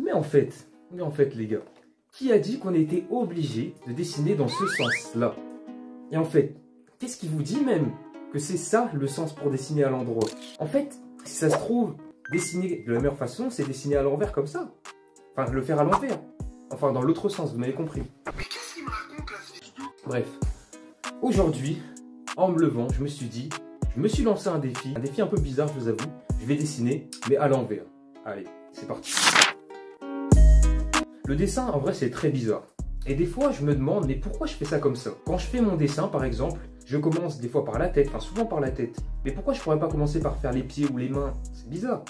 Mais en fait, les gars, qui a dit qu'on était obligé de dessiner dans ce sens-là? Et en fait, qu'est-ce qui vous dit même que c'est ça le sens pour dessiner à l'endroit? En fait, si ça se trouve, dessiner de la meilleure façon, c'est dessiner à l'envers comme ça. Enfin, le faire à l'envers. Enfin, dans l'autre sens, vous m'avez compris. Mais qu'est-ce qu'il me raconte là? Bref, aujourd'hui, en me levant, je me suis lancé un défi un peu bizarre, je vous avoue. Je vais dessiner, mais à l'envers. Allez, c'est parti. Le dessin, en vrai, c'est très bizarre. Et des fois, je me demande, mais pourquoi je fais ça comme ça? Quand je fais mon dessin, par exemple, je commence des fois par la tête, enfin souvent par la tête. Mais pourquoi je pourrais pas commencer par faire les pieds ou les mains? C'est bizarre.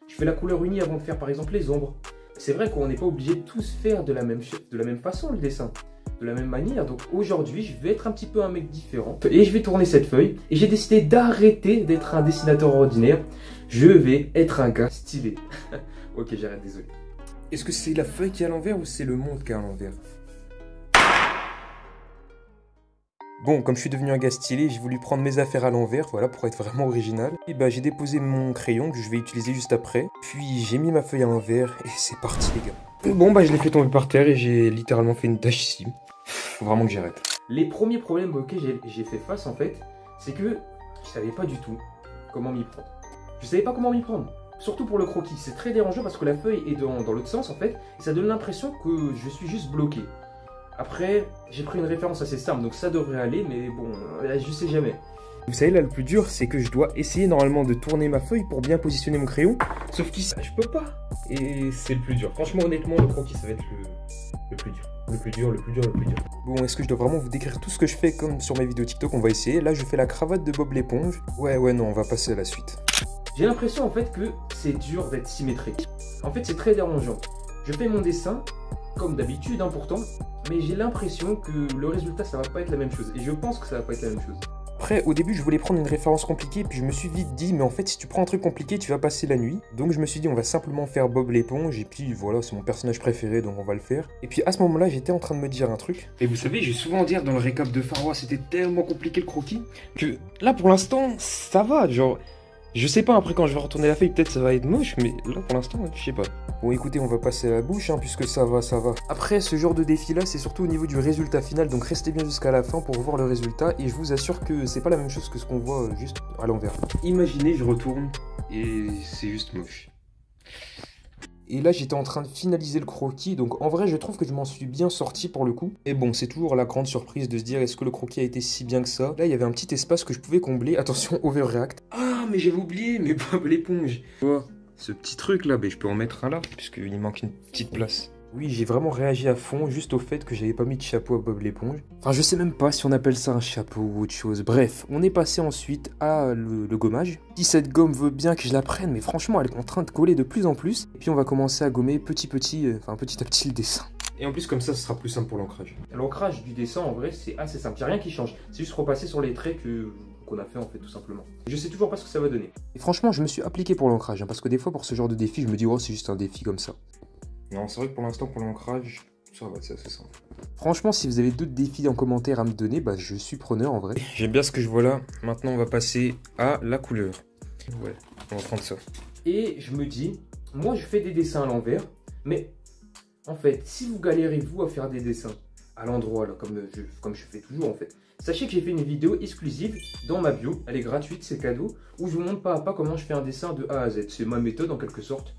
Je fais la couleur unie avant de faire, par exemple, les ombres. C'est vrai qu'on n'est pas obligé de tous faire de la même façon le dessin, de la même manière. Donc aujourd'hui, je vais être un petit peu un mec différent. Et je vais tourner cette feuille. Et j'ai décidé d'arrêter d'être un dessinateur ordinaire. Je vais être un gars stylé. Ok, j'arrête, désolé. Est-ce que c'est la feuille qui est à l'envers ou c'est le monde qui est à l'envers? Bon, comme je suis devenu un gars stylé, j'ai voulu prendre mes affaires à l'envers, voilà, pour être vraiment original. Et bah j'ai déposé mon crayon que je vais utiliser juste après. Puis j'ai mis ma feuille à l'envers et c'est parti les gars. Bon bah je l'ai fait tomber par terre et j'ai littéralement fait une tache ici. Faut vraiment que j'arrête. Les premiers problèmes auxquels j'ai fait face en fait, c'est que je savais pas du tout comment m'y prendre. Je savais pas comment m'y prendre. Surtout pour le croquis, c'est très dérangeant parce que la feuille est dans l'autre sens en fait. Et ça donne l'impression que je suis juste bloqué. Après, j'ai pris une référence assez simple, donc ça devrait aller, mais bon, je sais jamais. Vous savez, là, le plus dur, c'est que je dois essayer normalement de tourner ma feuille pour bien positionner mon crayon. Sauf qu'ici, je peux pas. Et c'est le plus dur. Franchement, honnêtement, le croquis, ça va être le plus dur. Le plus dur. Bon, est-ce que je dois vraiment vous décrire tout ce que je fais comme sur mes vidéos TikTok? On va essayer. Là, je fais la cravate de Bob l'éponge. Ouais, non, on va passer à la suite. J'ai l'impression, en fait, que c'est dur d'être symétrique. En fait, c'est très dérangeant. Je fais mon dessin, comme d'habitude, hein, pourtant, mais j'ai l'impression que le résultat, ça va pas être la même chose. Et je pense que ça va pas être la même chose. Après, au début, je voulais prendre une référence compliquée, puis je me suis vite dit, mais en fait, si tu prends un truc compliqué, tu vas passer la nuit. Donc je me suis dit, on va simplement faire Bob l'éponge, et puis voilà, c'est mon personnage préféré, donc on va le faire. Et puis à ce moment-là, j'étais en train de me dire un truc. Et vous savez, je vais souvent dire dans le récap de Farwa, c'était tellement compliqué le croquis, que là, pour l'instant, ça va, genre... Je sais pas, après quand je vais retourner la feuille, peut-être ça va être moche, mais là pour l'instant, je sais pas. Bon écoutez, on va passer à la bouche, hein, puisque ça va. Après, ce genre de défi-là, c'est surtout au niveau du résultat final, donc restez bien jusqu'à la fin pour voir le résultat, et je vous assure que c'est pas la même chose que ce qu'on voit juste à l'envers. Imaginez, je retourne, et c'est juste moche. Et là, j'étais en train de finaliser le croquis, donc en vrai, je trouve que je m'en suis bien sorti pour le coup. Et bon, c'est toujours la grande surprise de se dire, est-ce que le croquis a été si bien que ça? Là, il y avait un petit espace que je pouvais combler. Attention, overreact. Ah, mais j'avais oublié, mais Bob l'éponge. Tu vois, ce petit truc là, je peux en mettre un là, puisqu'il manque une petite place. Oui, j'ai vraiment réagi à fond juste au fait que j'avais pas mis de chapeau à Bob l'éponge. Enfin, je sais même pas si on appelle ça un chapeau ou autre chose. Bref, on est passé ensuite à le gommage. Si cette gomme veut bien que je la prenne, mais franchement, elle est en train de coller de plus en plus. Et puis on va commencer à gommer petit à petit le dessin. Et en plus, comme ça, ce sera plus simple pour l'ancrage. L'ancrage du dessin, en vrai, c'est assez simple. Il n'y a rien qui change. C'est juste repasser sur les traits qu'on a fait, en fait, tout simplement. Je sais toujours pas ce que ça va donner. Et franchement, je me suis appliqué pour l'ancrage, hein, parce que des fois, pour ce genre de défi, je me dis, oh, c'est juste un défi comme ça. Non, c'est vrai que pour l'instant, pour l'ancrage, ça va, c'est assez simple. Franchement, si vous avez d'autres défis en commentaire à me donner, bah je suis preneur en vrai. J'aime bien ce que je vois là. Maintenant, on va passer à la couleur. Ouais, on va prendre ça. Et je me dis, moi, je fais des dessins à l'envers, mais en fait, si vous galérez, vous, à faire des dessins à l'endroit, là, comme je fais toujours, en fait, sachez que j'ai fait une vidéo exclusive dans ma bio. Elle est gratuite, c'est cadeau, où je vous montre pas à pas comment je fais un dessin de A à Z. C'est ma méthode, en quelque sorte.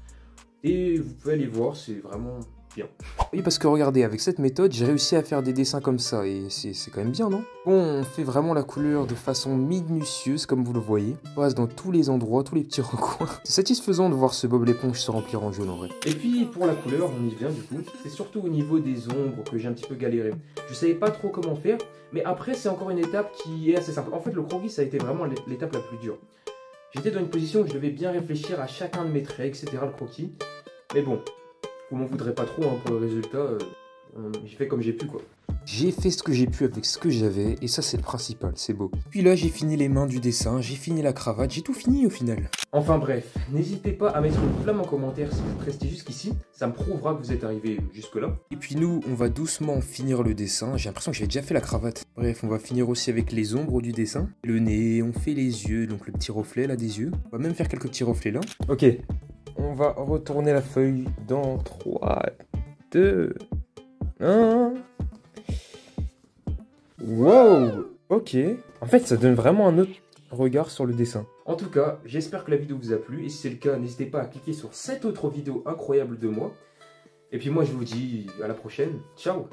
Et vous pouvez aller voir, c'est vraiment bien. Oui, parce que regardez, avec cette méthode, j'ai réussi à faire des dessins comme ça, et c'est quand même bien, non? Bon, on fait vraiment la couleur de façon minutieuse, comme vous le voyez. On passe dans tous les endroits, tous les petits recoins. C'est satisfaisant de voir ce Bob l'éponge se remplir en jaune, en vrai. Et puis, pour la couleur, on y vient du coup. C'est surtout au niveau des ombres que j'ai un petit peu galéré. Je savais pas trop comment faire, mais après, c'est encore une étape qui est assez simple. En fait, le croquis, ça a été vraiment l'étape la plus dure. J'étais dans une position où je devais bien réfléchir à chacun de mes traits, etc. le croquis. Mais bon, vous m'en voudrez pas trop hein, pour le résultat. J'ai fait comme j'ai pu quoi. J'ai fait ce que j'ai pu avec ce que j'avais et ça c'est le principal, c'est beau. Puis là j'ai fini les mains du dessin, j'ai fini la cravate, j'ai tout fini au final. Enfin bref, n'hésitez pas à mettre une flamme en commentaire si vous restez jusqu'ici, ça me prouvera que vous êtes arrivé jusque là. Et puis nous, on va doucement finir le dessin, j'ai l'impression que j'avais déjà fait la cravate. Bref, on va finir aussi avec les ombres du dessin. Le nez, on fait les yeux, donc le petit reflet là des yeux. On va même faire quelques petits reflets là. Ok, on va retourner la feuille dans 3, 2, 1. Wow! Ok. En fait, ça donne vraiment un autre regard sur le dessin. En tout cas, j'espère que la vidéo vous a plu. Et si c'est le cas, n'hésitez pas à cliquer sur cette autre vidéo incroyable de moi. Et puis moi, je vous dis à la prochaine. Ciao!